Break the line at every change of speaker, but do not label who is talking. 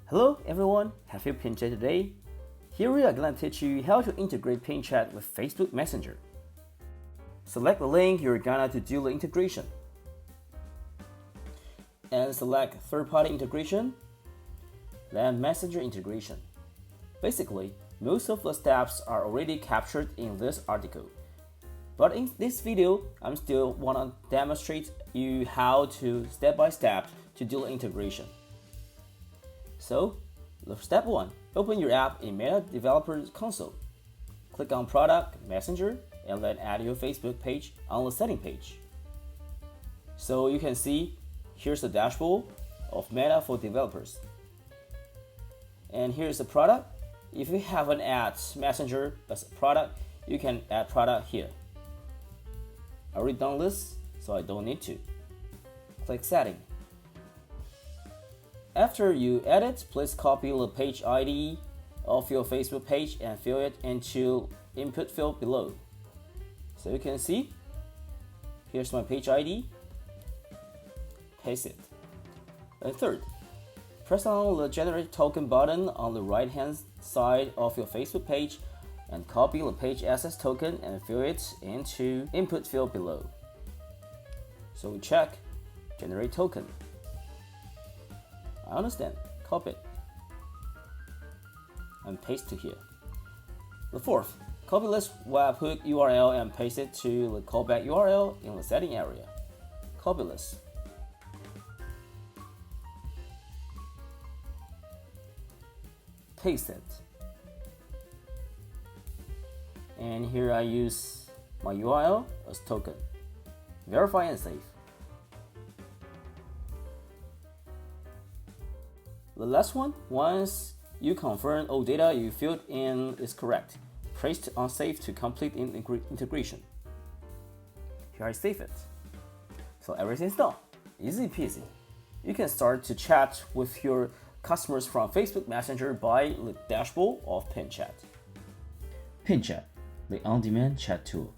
Hello everyone, have you PinChat today? Here we are going to teach you how to integrate PinChat with Facebook Messenger. Select the link you're going to do the integration. And select third-party integration, then Messenger integration. Basically, most of the steps are already captured in this article. But in this video, I'm still want to demonstrate you how to step-by-step to do the integration. So, step 1, open your app in Meta Developer Console. Click on Product, Messenger, and then add your Facebook page on the setting page. So you can see, here's the dashboard of Meta for developers. And here's the product. If you haven't added Messenger as a product, you can add product here. I already done this, so I don't need to. Click Setting. After you edit, please copy the page ID of your Facebook page and fill it into input field below. So you can see, here's my page ID. Paste it. And third, press on the Generate Token button on the right-hand side of your Facebook page and copy the page access token and fill it into input field below. So we check Generate Token. I understand. Copy it and paste to here. The fourth, copy this webhook URL and paste it to the callback URL in the setting area. Copy this. Paste it. And here I use my URL as token. Verify and save. The last one, once you confirm all data you filled in is correct, press on Save to complete integration. Here I save it. So everything's done. Easy peasy. You can start to chat with your customers from Facebook Messenger by the dashboard of PinChat. PinChat, the on-demand chat tool.